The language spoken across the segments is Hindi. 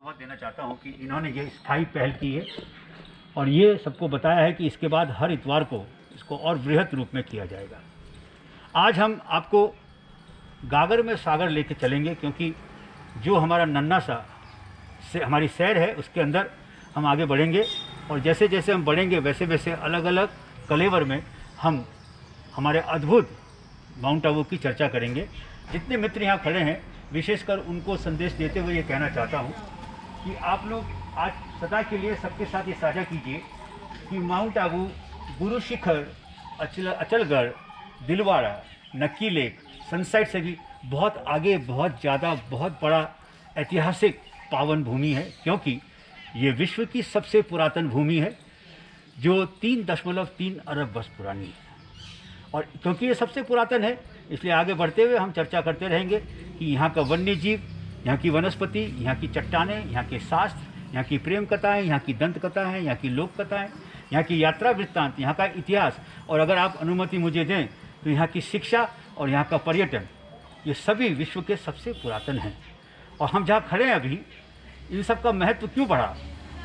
बहुत देना चाहता हूं कि इन्होंने ये स्थायी पहल की है और ये सबको बताया है कि इसके बाद हर इतवार को इसको और बृहत रूप में किया जाएगा। आज हम आपको गागर में सागर लेके चलेंगे, क्योंकि जो हमारा नन्हा सा हमारी सैर है उसके अंदर हम आगे बढ़ेंगे और जैसे जैसे हम बढ़ेंगे वैसे वैसे अलग अलग कलेवर में हम हमारे अद्भुत माउंट आबू की चर्चा करेंगे। जितने मित्र यहाँ खड़े हैं विशेषकर उनको संदेश देते हुए ये कहना चाहता हूँ कि आप लोग आज सदा के लिए सबके साथ ये साझा कीजिए कि माउंट आबू, गुरु शिखर, अचलगढ़, दिलवाड़ा, नक्की लेक, सनसाइट से भी बहुत आगे, बहुत ज़्यादा, बहुत बड़ा ऐतिहासिक पावन भूमि है, क्योंकि ये विश्व की सबसे पुरातन भूमि है जो 3.3 अरब वर्ष पुरानी है। और क्योंकि ये सबसे पुरातन है इसलिए आगे बढ़ते हुए हम चर्चा करते रहेंगे कि यहाँ का वन्य जीव, यहाँ की वनस्पति, यहाँ की चट्टानें, यहाँ के शास्त्र, यहाँ की प्रेम कथाएँ, यहाँ की दंत कथाएँ, यहाँ की लोक कथाएँ, यहाँ की यात्रा वृत्तांत, यहाँ का इतिहास, और अगर आप अनुमति मुझे दें तो यहाँ की शिक्षा और यहाँ का पर्यटन, ये सभी विश्व के सबसे पुरातन हैं। और हम जहाँ खड़े हैं अभी, इन सब का महत्व क्यों बढ़ा,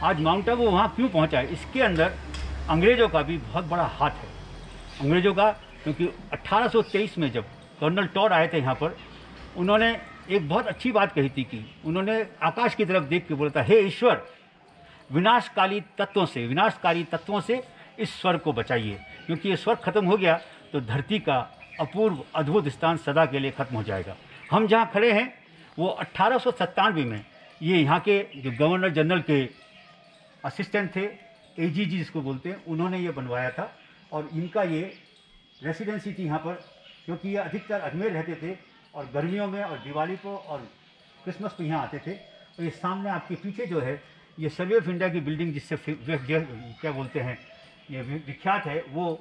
आज माउंट आबू वहाँ क्यों पहुँचा है, इसके अंदर अंग्रेज़ों का भी बहुत बड़ा हाथ है। अंग्रेज़ों का, क्योंकि 1823 में जब कर्नल टॉड आए थे यहाँ पर, उन्होंने एक बहुत अच्छी बात कही थी कि उन्होंने आकाश की तरफ देख के बोला था, हे ईश्वर, विनाशकारी तत्वों से इस स्वर्ग को बचाइए, क्योंकि ये स्वर्ग खत्म हो गया तो धरती का अपूर्व अद्भुत स्थान सदा के लिए खत्म हो जाएगा। हम जहाँ खड़े हैं वो 1897 में ये यहाँ के जो गवर्नर जनरल के असिस्टेंट थे, AGG जिसको बोलते हैं, उन्होंने ये बनवाया था और इनका ये रेसिडेंसी थी यहाँ पर, क्योंकि ये अधिकतर अजमेर रहते थे और गर्मियों में और दिवाली को और क्रिसमस को यहाँ आते थे। और ये सामने आपके पीछे जो है ये सर्वे ऑफ इंडिया की बिल्डिंग, जिससे क्या बोलते हैं ये विख्यात है, वो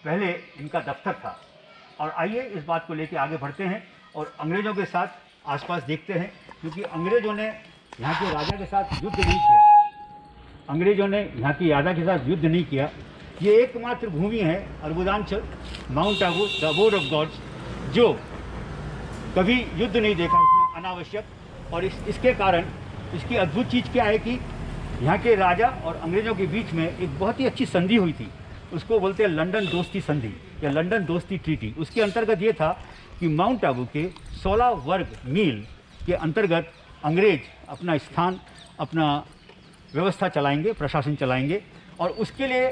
पहले इनका दफ्तर था। और आइए इस बात को लेकर आगे बढ़ते हैं और अंग्रेज़ों के साथ आसपास देखते हैं, क्योंकि अंग्रेज़ों ने यहाँ के राजा के साथ युद्ध नहीं किया। ये एकमात्र भूमि है Arbudanchal, mount Abu, the abode of gods, जो कभी युद्ध नहीं देखा इसने अनावश्यक। और इसके कारण इसकी अद्भुत चीज़ क्या है कि यहाँ के राजा और अंग्रेज़ों के बीच में एक बहुत ही अच्छी संधि हुई थी, उसको बोलते हैं लंदन दोस्ती संधि या लंदन दोस्ती ट्रीटी। उसके अंतर्गत ये था कि माउंट आबू के 16 वर्ग मील के अंतर्गत अंग्रेज अपना स्थान, अपना व्यवस्था चलाएंगे, प्रशासन चलाएंगे। और उसके लिए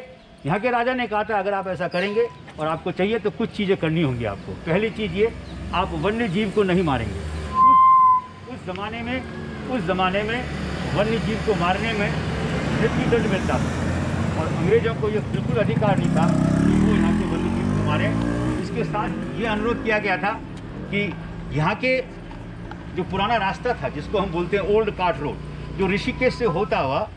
यहाँ के राजा ने कहा था, अगर आप ऐसा करेंगे और आपको चाहिए तो कुछ चीज़ें करनी होंगी आपको। पहली चीज़ ये, आप वन्य जीव को नहीं मारेंगे। उस ज़माने में वन्य जीव को मारने में मृत्यु दंड मिलता था और अंग्रेज़ों को ये बिल्कुल अधिकार नहीं था कि वो यहाँ के वन्य जीव को मारें। इसके साथ ये अनुरोध किया गया था कि यहाँ के जो पुराना रास्ता था, जिसको हम बोलते हैं ओल्ड कार्ट रोड, जो ऋषिकेश से होता हुआ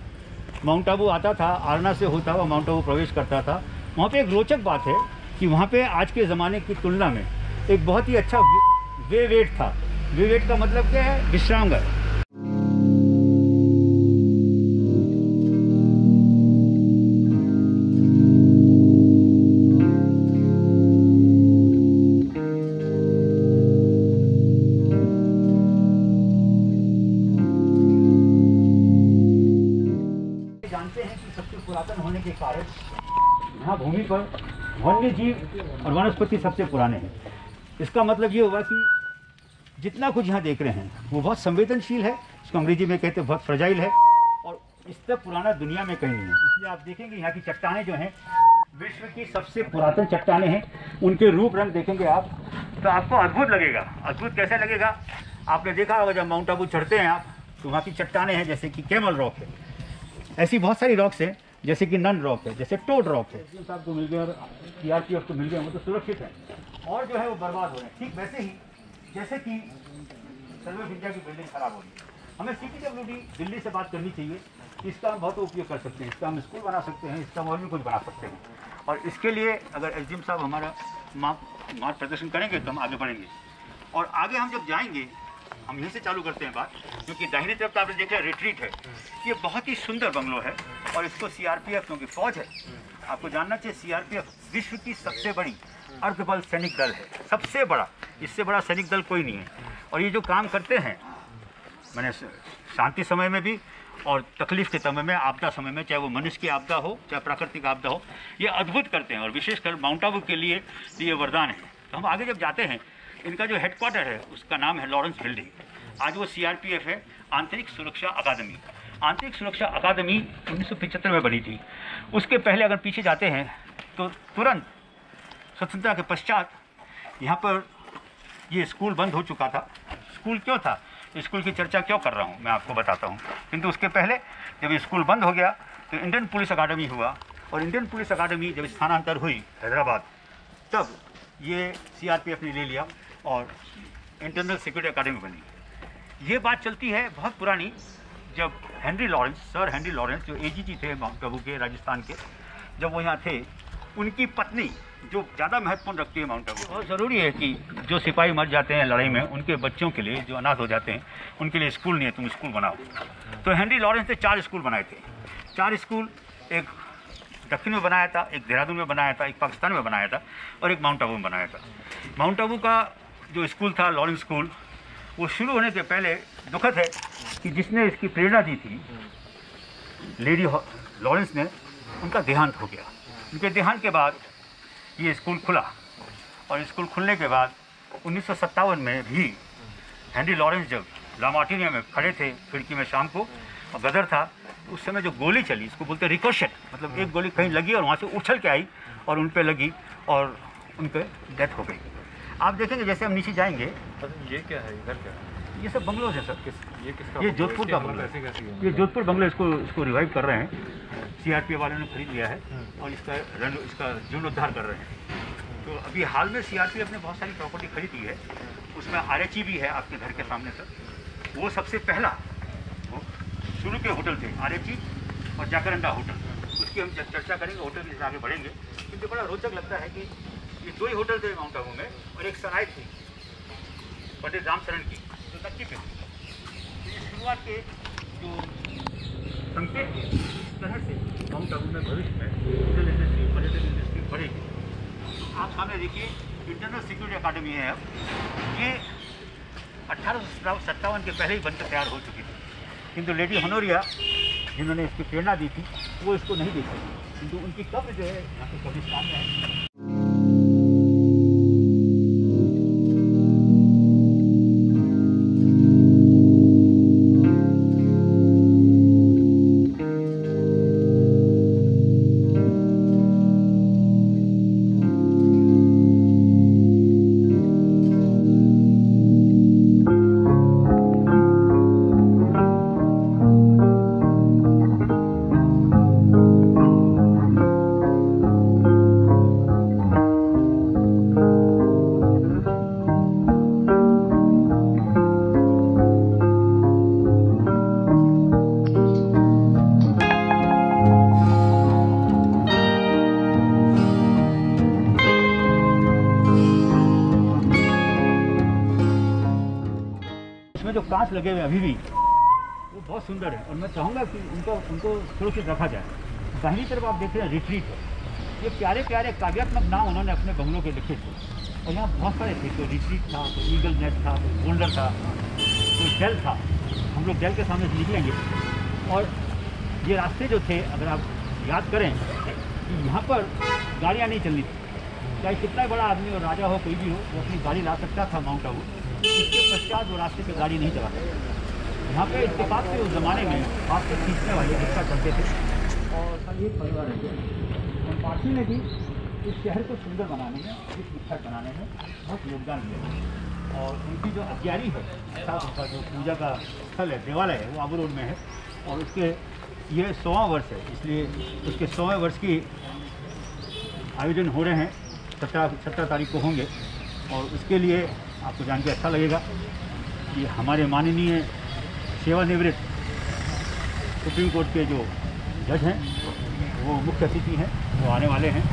माउंट आबू आता था, आरना से होता हुआ माउंट आबू प्रवेश करता था, वहाँ पे एक रोचक बात है कि वहाँ पे आज के ज़माने की तुलना में एक बहुत ही अच्छा वे वेट था। वे वेट का मतलब क्या है, विश्रामगार। जानते हैं कि सबसे पुरातन होने के कारण यहाँ भूमि पर वन्य जीव और वनस्पति सबसे पुराने हैं। इसका मतलब ये हुआ कि जितना कुछ यहाँ देख रहे हैं वो बहुत संवेदनशील है, इसको अंग्रेजी में कहते हैं बहुत फ्रजाइल है और इससे पुराना दुनिया में कहीं नहीं है। इसलिए आप देखेंगे यहाँ की चट्टानें जो हैं विश्व की सबसे पुरातन चट्टानें हैं। उनके रूप रंग देखेंगे आप तो आपको अद्भुत लगेगा। अद्भुत कैसे लगेगा, आपने देखा होगा जब माउंट आबू चढ़ते हैं आप तो वहाँ की चट्टानें हैं, जैसे कि कैमल रॉक है, ऐसी बहुत सारी रॉक्स हैं, जैसे कि नन रॉक है, जैसे टोड रॉक है। साहब को मिल गए और CRPF को मिल गए, वो तो सुरक्षित है और जो है वो बर्बाद हो रहे हैं। ठीक वैसे ही जैसे कि सर्वे ऑफ इंडिया की बिल्डिंग खराब हो रही है, हमें CPWD दिल्ली से बात करनी चाहिए। इसका हम बहुत उपयोग कर सकते हैं, इसका हम स्कूल बना सकते हैं, इसका और भी कुछ बना सकते हैं। और इसके लिए अगर SDM साहब हमारा मार्ग प्रदर्शन करेंगे तो हम आगे बढ़ेंगे। और आगे हम जब जाएंगे, हम यहीं से चालू करते हैं बात, क्योंकि दाहिनी तरफ आपने देखा रिट्रीट है, ये बहुत ही सुंदर बंगलो है और इसको CRPF, क्योंकि फौज है, आपको जानना चाहिए CRPF विश्व की सबसे बड़ी अर्धबल सैनिक दल है, सबसे बड़ा, इससे बड़ा सैनिक दल कोई नहीं है। और ये जो काम करते हैं, मैंने शांति समय में भी और तकलीफ के समय में, आपदा समय में, चाहे वो मनुष्य की आपदा हो चाहे प्राकृतिक आपदा हो, ये अद्भुत करते हैं। और विशेषकर माउंट आबू के लिए ये वरदान है। तो हम आगे जब जाते हैं, इनका जो हेडक्वार्टर है उसका नाम है लॉरेंस बिल्डिंग। आज वो CRPF है, आंतरिक सुरक्षा अकादमी। आंतरिक सुरक्षा अकादमी 1975 में बनी थी। उसके पहले अगर पीछे जाते हैं तो तुरंत स्वतंत्रता के पश्चात यहाँ पर ये स्कूल बंद हो चुका था। स्कूल क्यों था, स्कूल की चर्चा क्यों कर रहा हूँ मैं आपको बताता हूँ। किंतु उसके पहले जब स्कूल बंद हो गया तो इंडियन पुलिस अकादमी हुआ, और इंडियन पुलिस अकादमी जब स्थानांतर हुई हैदराबाद, तब ये CRPF ने ले लिया और इंटरनल सिक्योरिटी अकादमी बनी। ये बात चलती है बहुत पुरानी, जब सर हेनरी लॉरेंस जो AGG थे माउंट आबू के, राजस्थान के, जब वो यहाँ थे, उनकी पत्नी जो ज़्यादा महत्वपूर्ण रखती है माउंट आबू। बहुत ज़रूरी है कि जो सिपाही मर जाते हैं लड़ाई में, उनके बच्चों के लिए, जो अनाथ हो जाते हैं, उनके लिए स्कूल नहीं है, तुम स्कूल बनाओ। तो हेनरी लॉरेंस ने 4 स्कूल बनाए थे। 4 स्कूल, एक दक्षिण में बनाया था, एक देहरादून में बनाया था, एक पाकिस्तान में बनाया था, और एक माउंट आबू में बनाया था। माउंट आबू का जो स्कूल था, लॉरेंस स्कूल, वो शुरू होने के पहले दुखद है कि जिसने इसकी प्रेरणा दी थी, लेडी लॉरेंस ने, उनका देहांत हो गया। उनके देहांत के बाद ये स्कूल खुला, और स्कूल खुलने के बाद 1957 में भी हेनरी लॉरेंस जब लामार्टिनिया में खड़े थे खिड़की में शाम को, और गदर था, तो उस समय जो गोली चली, इसको बोलते हैं रिकोशेट, मतलब एक गोली कहीं लगी और वहाँ से उछल के आई और उन पे लगी और उन पे डेथ हो गई। आप देखेंगे जैसे हम नीचे जाएंगे। ये क्या है, इधर क्या है? ये सब बंगलोज है सर। ये किसका? ये जोधपुर का बंगला है। ये जोधपुर बंगला, इसको रिवाइव कर रहे हैं, CRPF वालों ने खरीद लिया है और इसका जीर्णोद्धार कर रहे हैं। तो अभी हाल में CRPF ने बहुत सारी प्रॉपर्टी खरीदी है, उसमें RHE भी है आपके घर के सामने सर। वो सबसे पहला शुरू के होटल थे, RHE और जाकरंडा होटल। उसकी हम चर्चा करेंगे, होटल के आगे बढ़ेंगे। क्योंकि बड़ा रोचक लगता है कि ये 2 ही होटल थे माउंट आबू में, और एक सराय थी पंडित रामचरण की, जो नक्की पे थी। तो ये शुरुआत के जो संकेत थे, इस तरह से माउंट आबू में भविष्य में होटल इंडस्ट्री, पर्यटन इंडस्ट्री बढ़ेगी। आप सामने देखिए, इंटरनल सिक्योरिटी अकादमी है। अब ये 1857 के पहले ही बनकर तैयार हो चुकी थी, किंतु लेडी होनोरिया जिन्होंने इसकी प्रेरणा दी थी, वो इसको नहीं देख सकी। किंतु उनकी कब्र जो है यहाँ पे कब्रिस्तान में है। जो कांच लगे हुए अभी भी वो बहुत सुंदर है, और मैं चाहूँगा कि उनको सुरक्षित रखा जाए। दाहिनी तरफ आप देख रहे हैं रिट्रीट है। ये प्यारे प्यारे काव्यात्मक नाम उन्होंने अपने बंगलों के लिखे थे, और यहाँ बहुत सारे थे। तो रिट्रीट था, तो ईगल नेस्ट था, तो बोल्डर था, तो डेल था। हम लोग डेल के सामने से निकलेंगे, और ये रास्ते जो थे, अगर आप याद करें कि यहाँ पर गाड़ियाँ नहीं चलनी थी। चाहे कितना बड़ा आदमी हो, राजा हो, कोई भी हो, वो अपनी गाड़ी ला सकता था माउंट आबू। इसके पश्चात वो रास्ते पे गाड़ी नहीं चला सकता। यहाँ पे इत्तेफाक से उस ज़माने में हाथ से खींचने वाले रिक्शा चलते थे, और कल एक परिवार रह गया। और पार्टी ने भी इस शहर को सुंदर बनाने में, इस विख्यात बनाने में बहुत योगदान दिया। और उनकी जो अग्यारी है, अर्थात उनका जो पूजा का स्थल है, देवालय है, वो आबू रोड में है। और उसके ये 100वां वर्ष है, इसलिए उसके 100वें वर्ष की आयोजन हो रहे हैं। 17 तारीख को होंगे, और उसके लिए आपको जान के अच्छा लगेगा कि हमारे माननीय सेवानिवृत्त सुप्रीम कोर्ट के जो जज हैं, वो मुख्य अतिथि हैं, वो आने वाले हैं।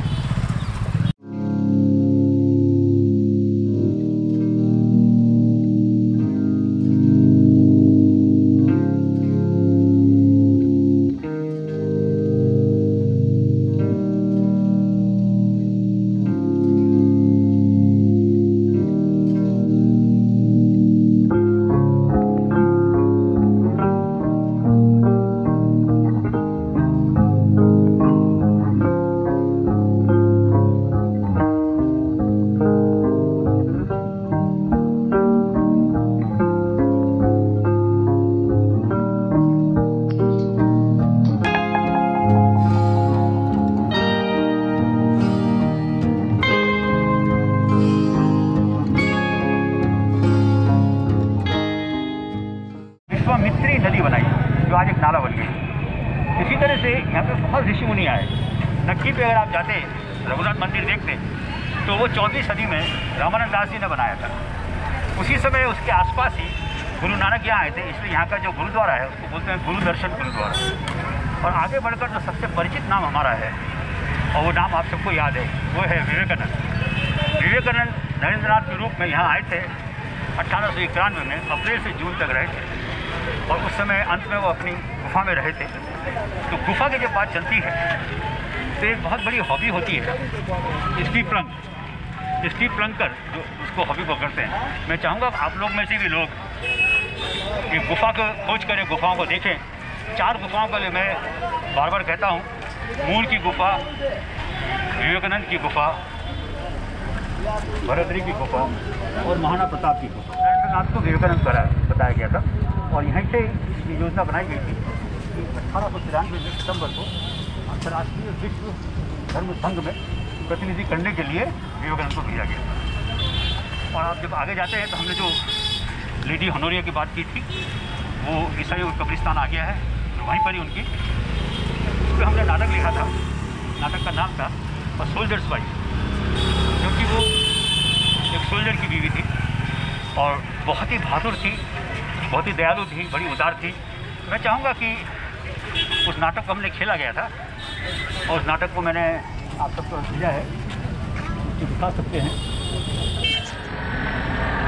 बहुत ऋषि मुनि आए। नक्की पे अगर आप जाते रघुनाथ मंदिर देखते तो वो 14वीं सदी में रामानंद दास जी ने बनाया था। उसी समय उसके आसपास ही गुरु नानक यहाँ आए थे, इसलिए यहाँ का जो गुरुद्वारा है उसको बोलते हैं गुरु दर्शन गुरुद्वारा। और आगे बढ़कर जो सबसे परिचित नाम हमारा है, और वो नाम आप सबको याद है, वो है विवेकानंद। विवेकानंद नरेंद्रनाथ के रूप में यहाँ आए थे 1891 में, अप्रैल से जून तक रहे थे। और उस समय अंत में वो अपनी गुफा में रहे थे। तो गुफा की जब बात चलती है तो एक बहुत बड़ी हॉबी होती है स्टीव प्लंकर, जो उसको हॉबी पकड़ते हैं। मैं चाहूँगा आप लोग में से भी लोग ये गुफा को खोज करें, गुफाओं को देखें। 4 गुफाओं के लिए मैं बार बार कहता हूँ, मूल की गुफा, विवेकानंद की गुफा, भरतरी की गुफा और महाराणा प्रताप की गुफा। नरेंद्रनाथ को विवेकानंद द्वारा बताया गया था और यहीं से ये योजना बनाई गई थी कि 1893 में सितंबर को अंतर्राष्ट्रीय विश्व धर्म संघ में प्रतिनिधि करने के लिए विवेकानंद को भेजा गया। और आप जब आगे जाते हैं तो हमने जो लेडी हनोरिया की बात की थी, वो ईसाइयों का कब्रिस्तान आ गया है, तो वहीं पर ही उनकी उस पर हमने नाटक लिखा था। नाटक का नाम था और सोल्जर्स वाइफ, क्योंकि वो एक सोल्जर की बीवी थी और बहुत ही बहादुर थी, बहुत ही दयालु थी, बड़ी उदार थी। मैं चाहूँगा कि उस नाटक को हमने खेला गया था और उस नाटक को मैंने आप सबको भेजा है, जो दिखा सकते हैं।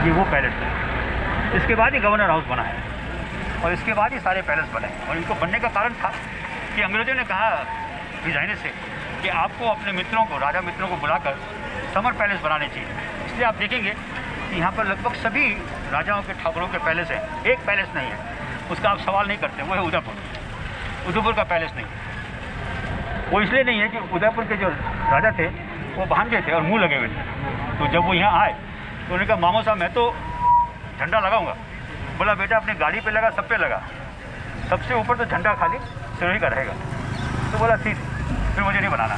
ये वो पैलेस है, इसके बाद ही गवर्नर हाउस बना है और इसके बाद ही सारे पैलेस बने। और इनको बनने का कारण था कि अंग्रेज़ों ने कहा डिजाइनर से कि आपको अपने मित्रों को, राजा मित्रों को बुलाकर समर पैलेस बनाने चाहिए। इसलिए आप देखेंगे कि यहाँ पर लगभग सभी राजाओं के, ठाकुरों के पैलेस हैं। एक पैलेस नहीं है, उसका आप सवाल नहीं करते, वो है उदयपुर का पैलेस नहीं है। वो इसलिए नहीं है कि उदयपुर के जो राजा थे वो भांजे थे और मुंह लगे हुए थे। तो जब वो यहाँ आए तो उन्होंने कहा, मामो साहब मैं तो झंडा लगाऊंगा। बोला, बेटा अपनी गाड़ी पे लगा, सब पे लगा, सबसे ऊपर तो झंडा खाली सिरोही का रहेगा। तो बोला ठीक, फिर मुझे नहीं बनाना,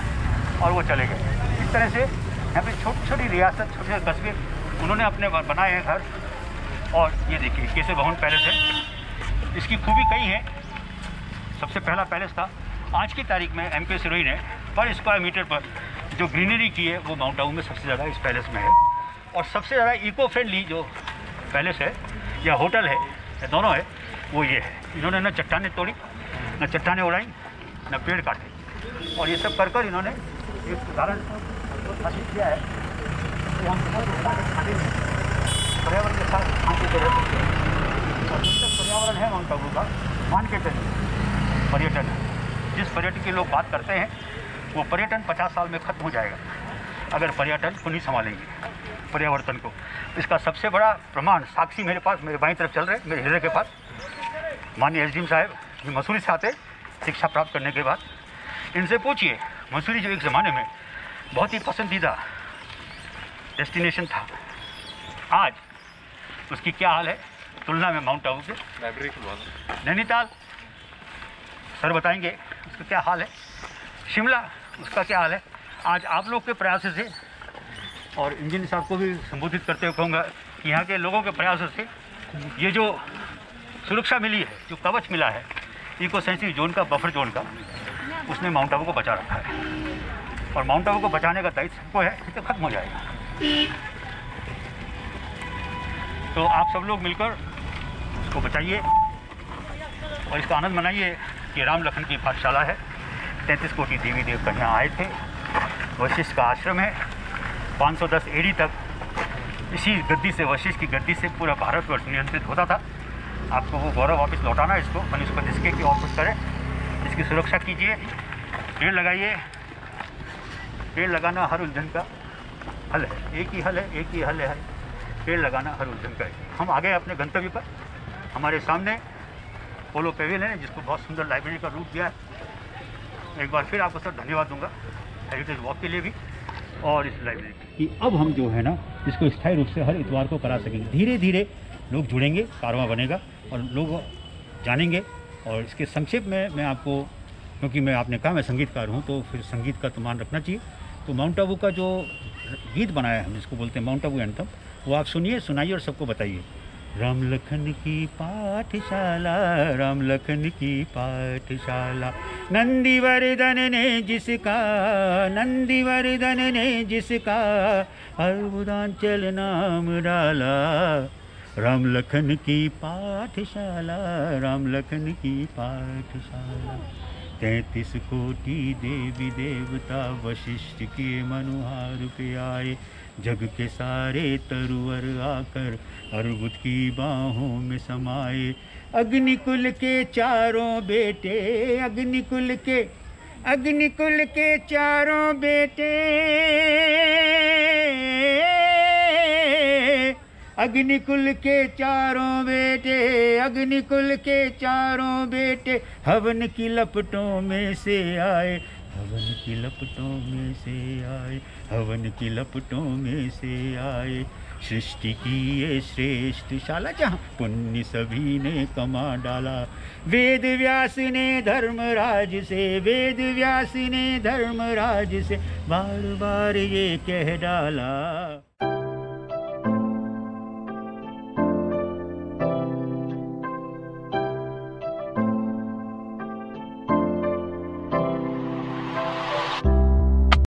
और वो चले गए। इस तरह से यहाँ पे छोटी छोटी रियासत, छोटे छोटे कस्बे उन्होंने अपने बनाए हैं घर। और ये देखिए केसर भवन पैलेस है, इसकी खूबी कई है। सबसे पहला पैलेस था, आज की तारीख में एम के सिरोही ने पर स्क्वायर मीटर पर जो ग्रीनरी की है वो माउंट आबू में सबसे ज़्यादा इस पैलेस में है। और सबसे ज़्यादा इको फ्रेंडली जो पैलेस है या होटल है या दोनों है वो ये है। इन्होंने न चट्टानें तोड़ी, न चट्टानें उड़ाई, न पेड़ काटे, और ये सब कर कर इन्होंने एक उदाहरण हासिल किया है कि हम खाने में पर्यावरण के साथ खाने के रह सकते हैं। और जब तक पर्यावरण है माउंट आबू का, मान के चलिए पर्यटन है। जिस पर्यटन की लोग बात करते हैं वो पर्यटन 50 साल में ख़त्म हो जाएगा अगर पर्यटन को नहीं संभालेंगे पर्यावरण को। इसका सबसे बड़ा प्रमाण, साक्षी मेरे पास, मेरे बाईं तरफ चल रहे, मेरे हृदय के पास, माननीय एसडीएम साहब, ये मसूरी से आते शिक्षा प्राप्त करने के बाद। इनसे पूछिए, मसूरी जो एक ज़माने में बहुत ही पसंदीदा डेस्टिनेशन था, आज उसकी क्या हाल है तुलना में माउंट आबू के। नैनीताल सर बताएंगे उसका क्या हाल है, शिमला उसका क्या हाल है। आज आप लोग के प्रयास से, और इंजीनियर साहब को भी संबोधित करते हुए कहूँगा कि यहाँ के लोगों के प्रयासों से ये जो सुरक्षा मिली है, जो कवच मिला है इको सेंसिटिव जोन का, बफर जोन का, उसने माउंट आबू को बचा रखा है। और माउंट आबू को बचाने का दायित्व सबको है, तो खत्म हो जाएगा। तो आप सब लोग मिलकर इसको बचाइए और इसका आनंद मनाइए कि राम लखन की पाठशाला है। 33 कोटि देवी देवता यहाँ आए थे। वशिष्ठ का आश्रम है। 510 एडी तक इसी गद्दी से, वशिष्ठ की गद्दी से पूरा भारतवर्ष नियंत्रित होता था। आपको वो गौरव वापस लौटाना है इसको, बनिस्पत इसके कि और कुछ करें। इसकी सुरक्षा कीजिए, पेड़ लगाइए। पेड़ लगाना हर उलझन का हल है, एक ही हल है, एक ही हल है, पेड़ लगाना हर उलझन का है। हम आ गए अपने गंतव्य पर। हमारे सामने पोलो पेविलियन है, जिसको बहुत सुंदर लाइब्रेरी का रूप दिया है। एक बार फिर आपको सर धन्यवाद दूंगा हेरिटेज वॉक के लिए भी और इस लाइब्रेरी की। अब हम जो है ना इसको स्थायी रूप से हर इतवार को करा सकेंगे। धीरे धीरे लोग जुड़ेंगे, कारवां बनेगा और लोग जानेंगे। और इसके संक्षेप में मैं आपको, क्योंकि मैं आपने कहा मैं संगीतकार हूँ, तो फिर संगीत का तो मान रखना चाहिए। तो माउंट आबू का जो गीत बनाया है, हम जिसको बोलते हैं माउंट आबू एंथम, वो आप सुनिए, सुनाइए और सबको बताइए। राम लखन की पाठशाला, राम लखन की पाठशाला। नंदीवर्धन ने जिसका, नंदीवर्धन ने जिसका अर्बुदांचल नाम डाला। राम लखन की पाठशाला, राम लखन की पाठशाला। 33 कोटि देवी देवता वशिष्ठ के मनुहार पे आए। जग के सारे तरुवर आकर अर्बुद की बाहों में समाये। अग्निकुल के चारों बेटे, अग्निकुल के चारों बेटे, अग्निकुल के चारों बेटे, अग्निकुल के चारों बेटे हवन की लपटों में से आए, हवन की लपटों में से आए, हवन की लपटों में से आए। सृष्टि की ये श्रेष्ठ शाला जहाँ पुण्य सभी ने कमा डाला। वेद व्यास ने धर्मराज से, वेद व्यास ने धर्मराज से बार बार ये कह डाला।